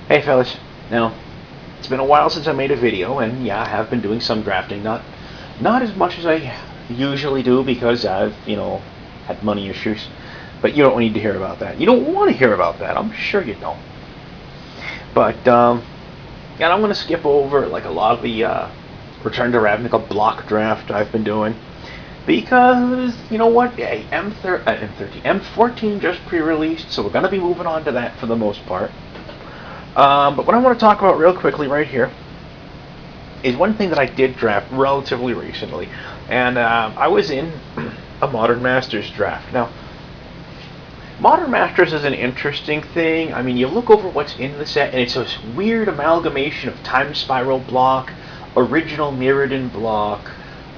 Hey fellas, now it's been a while since I made a video, and yeah, I have been doing some drafting, not as much as I usually do because I've had money issues. But you don't need to hear about that. You don't want to hear about that. I'm sure you don't. But yeah, I'm going to skip over like a lot of the Return to Ravnica block draft I've been doing because you know what? Hey, M14 just pre-released, so we're going to be moving on to that for the most part. But what I want to talk about real quickly right here is one thing that I did draft relatively recently, and I was in a Modern Masters draft. Now, Modern Masters is an interesting thing. I mean, you look over what's in the set, and it's this weird amalgamation of Time Spiral block, original Mirrodin block,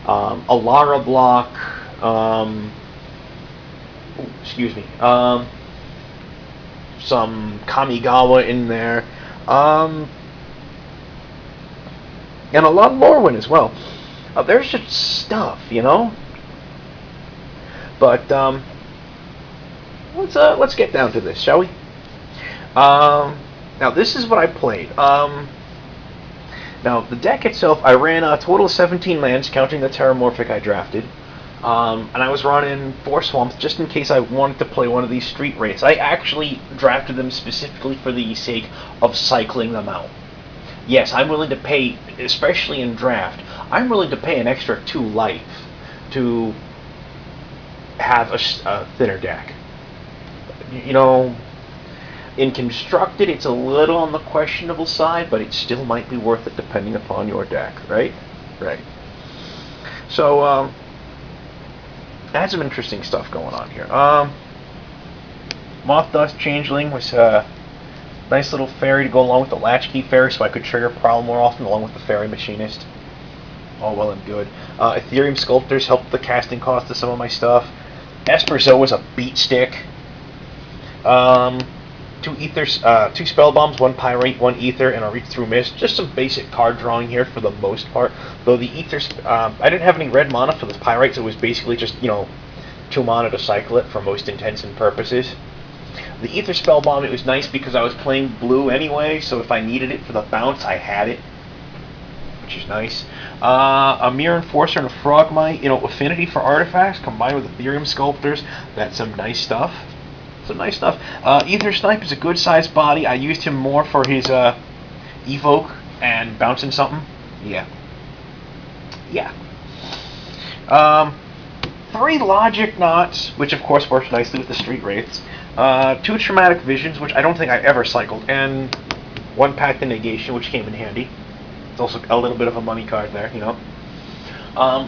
Alara block, some Kamigawa in there, and a lot of Lorwyn as well. There's just stuff, you know. But let's get down to this, shall we? Now this is what I played. Now the deck itself, I ran a total of 17 lands, counting the Terramorphic I drafted. And I was running 4 swamps just in case I wanted to play one of these street wraiths. I actually drafted them specifically for the sake of cycling them out. Yes, I'm willing to pay, especially in draft, I'm willing to pay an extra 2 life to have a thinner deck. You know, in constructed, it's a little on the questionable side, but it still might be worth it depending upon your deck, right? Right. So, I had some interesting stuff going on here. Moth Dust Changeling was a nice little fairy to go along with the Latchkey Fairy, so I could trigger Prowl more often along with the Fairy Machinist. All well and good. Ethereum Sculptors helped the casting cost of some of my stuff. Esperzo was a beat stick. 2 ethers, 2 spell bombs, 1 pyrite, 1 ether, and a reach through mist. Just some basic card drawing here for the most part. Though the ethers, I didn't have any red mana for the pyrites. It was basically just 2 mana to cycle it for most intents and purposes. The ether spell bomb, it was nice because I was playing blue anyway, so if I needed it for the bounce, I had it, which is nice. A Mirror Enforcer and a Frogmite, affinity for artifacts combined with Ethereum Sculptors. That's some nice stuff. Ether Snipe is a good sized body. I used him more for his evoke and bouncing something. Yeah. 3 Logic Knots, which of course works nicely with the Street Wraiths. 2 Traumatic Visions, which I don't think I ever cycled, and 1 Pact of Negation, which came in handy. It's also a little bit of a money card there,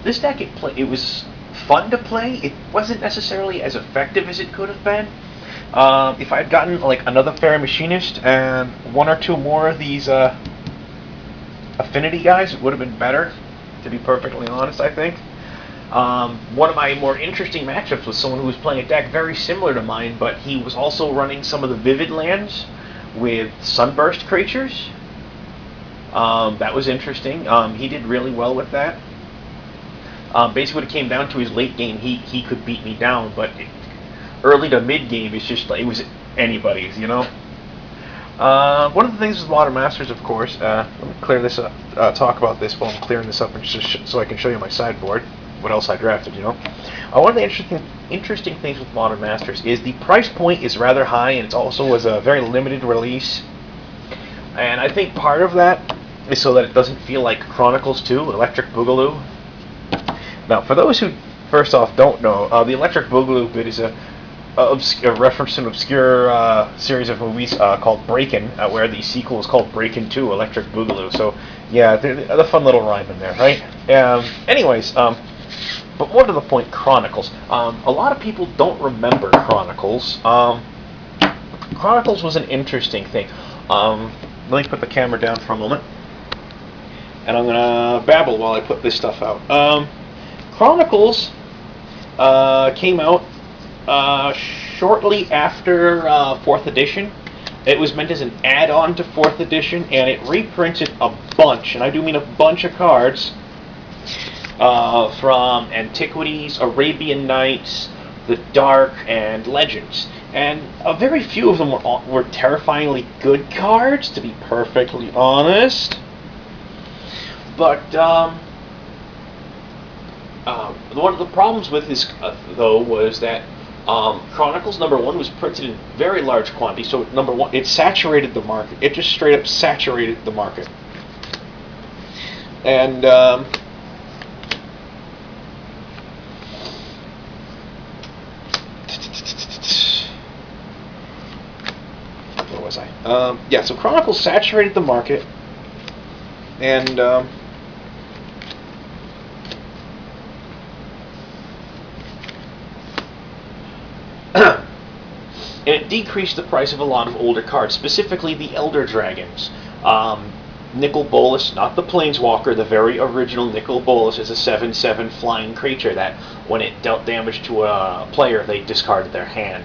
This deck, it was fun to play. It wasn't necessarily as effective as it could have been. If I had gotten like another Fairy Machinist and 1 or 2 more of these affinity guys, it would have been better, to be perfectly honest, I think. One of my more interesting matchups was someone who was playing a deck very similar to mine, but he was also running some of the Vivid lands with Sunburst creatures. That was interesting. He did really well with that. Basically, when it came down to his late game, he could beat me down, but early to mid game, it's just like it was anybody's, One of the things with Modern Masters, of course, let me clear this up, talk about this while I'm clearing this up, and just so I can show you my sideboard, what else I drafted, One of the interesting things with Modern Masters is the price point is rather high, and it also was a very limited release. And I think part of that is so that it doesn't feel like Chronicles 2, Electric Boogaloo. Now, for those who, first off, don't know, the Electric Boogaloo bit is a reference to an obscure series of movies called Breakin', where the sequel is called Breakin' 2, Electric Boogaloo. So, yeah, the fun little rhyme in there, right? Anyways, but more to the point, Chronicles. A lot of people don't remember Chronicles. Chronicles was an interesting thing. Let me put the camera down for a moment, and I'm gonna babble while I put this stuff out. Chronicles came out shortly after 4th edition. It was meant as an add-on to 4th edition, and it reprinted a bunch, and I do mean a bunch of cards, from Antiquities, Arabian Nights, The Dark, and Legends. And a very few of them were terrifyingly good cards, to be perfectly honest. But one of the problems with this, though, was that Chronicles #1 was printed in very large quantities. So #1, it saturated the market. It just straight up saturated the market. And where was I? Yeah, so Chronicles saturated the market, and and it decreased the price of a lot of older cards, specifically the Elder Dragons. Nicol Bolas, not the Planeswalker, the very original Nicol Bolas is a 7/7 flying creature that, when it dealt damage to a player, they discarded their hand.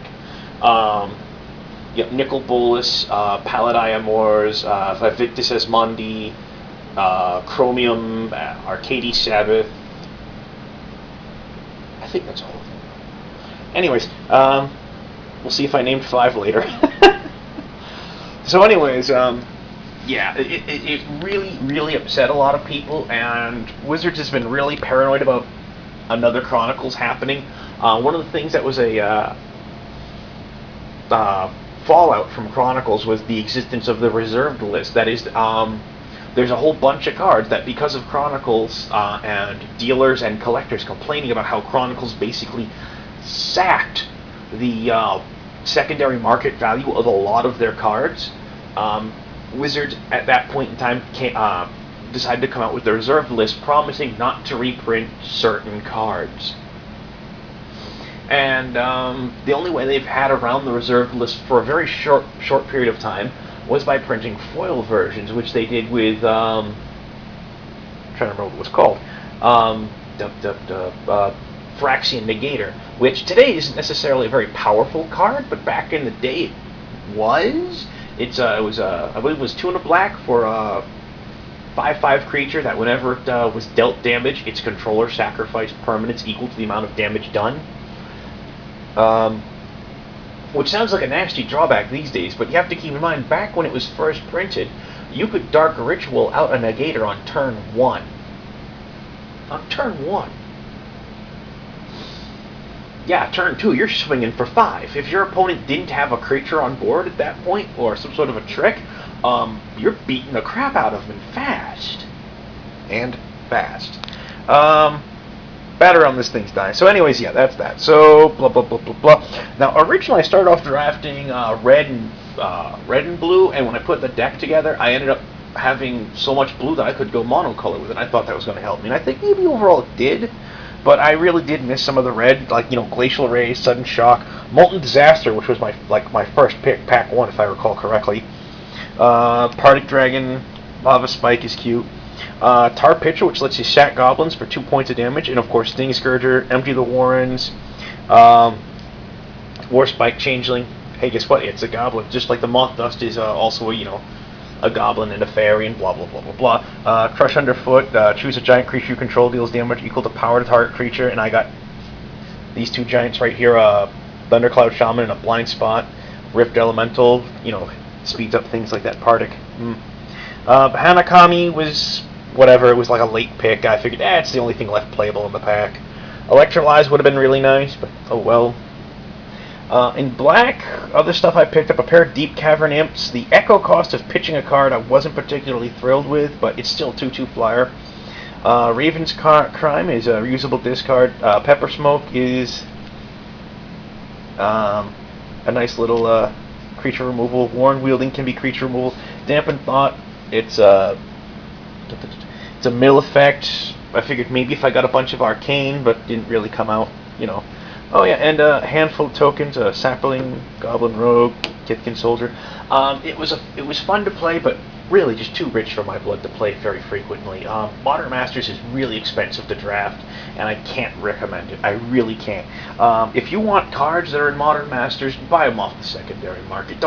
Nicol Bolas, Paladai Amors, Vivictus Asmondi, Chromium, Arcady Sabbath. I think that's all of them. Anyways, we'll see if I named 5 later. So anyways, yeah, it really, really upset a lot of people, and Wizards has been really paranoid about another Chronicles happening. One of the things that was a fallout from Chronicles was the existence of the reserved list. That is, there's a whole bunch of cards that, because of Chronicles and dealers and collectors complaining about how Chronicles basically sacked the secondary market value of a lot of their cards, Wizards at that point in time decided to come out with the reserved list, promising not to reprint certain cards. And the only way they've had around the reserved list for a very short period of time was by printing foil versions, which they did with I'm trying to remember what it was called, Phyrexian Negator, which today isn't necessarily a very powerful card, but back in the day it was. It was I believe it was 2 and a black for a 5/5 creature that whenever it was dealt damage, its controller sacrificed permanents equal to the amount of damage done. Which sounds like a nasty drawback these days, but you have to keep in mind, back when it was first printed, you could Dark Ritual out a Negator on turn 1. On turn 1. Yeah, turn 2, you're swinging for 5. If your opponent didn't have a creature on board at that point, or some sort of a trick, you're beating the crap out of them fast. And fast. Batter on this thing's dying. So anyways, yeah, that's that. So, blah, blah, blah, blah, blah. Now, originally I started off drafting red and blue, and when I put the deck together, I ended up having so much blue that I could go monocolor with it. I thought that was going to help me, and I think maybe overall it did. But I really did miss some of the red, like, Glacial Ray, Sudden Shock, Molten Disaster, which was my first pick, pack 1, if I recall correctly. Partick Dragon, Lava Spike is cute. Tar Pitcher, which lets you sack goblins for 2 points of damage, and of course Sting Scourger, Empty the Warrens, War Spike Changeling. Hey, guess what? It's a goblin, just like the Moth Dust is also a goblin and a fairy, and blah blah blah blah blah. Crush Underfoot, choose a giant creature you control, deals damage equal to power to target creature, and I got these 2 giants right here, Thundercloud Shaman and a Blind Spot. Rift Elemental, speeds up things like that Partick. Hanakami was whatever, it was like a late pick. I figured, it's the only thing left playable in the pack. Electrolyze would have been really nice, but oh well. In black, other stuff I picked up, a pair of Deep Cavern Imps. The echo cost of pitching a card I wasn't particularly thrilled with, but it's still 2/2 flyer. Raven's Crime is a reusable discard. Pepper Smoke is a nice little creature removal. Warren Wielding can be creature removal. Dampened Thought, it's a mill effect. I figured maybe if I got a bunch of Arcane, but didn't really come out, Oh yeah, and a handful of tokens, Sapling, Goblin Rogue, Kithkin Soldier. It was fun to play, but really just too rich for my blood to play very frequently. Modern Masters is really expensive to draft, and I can't recommend it. I really can't. If you want cards that are in Modern Masters, buy them off the secondary market.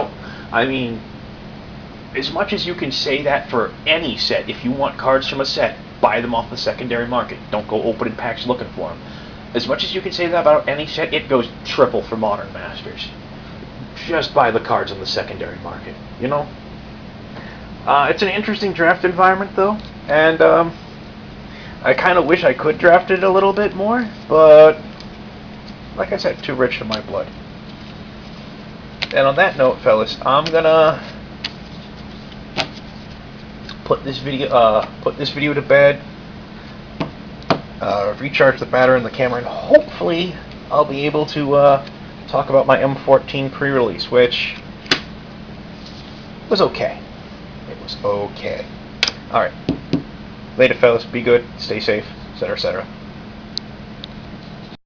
As much as you can say that for any set, if you want cards from a set, buy them off the secondary market. Don't go opening packs looking for them. As much as you can say that about any set, it goes triple for Modern Masters. just buy the cards on the secondary market, you know? It's an interesting draft environment, though, and I kind of wish I could draft it a little bit more, but like I said, too rich for my blood. And on that note, fellas, I'm gonna put this video to bed, recharge the battery in the camera, and hopefully I'll be able to talk about my M14 pre-release, which was okay. It was okay. All right. Later, fellas. Be good. Stay safe, etc., etc.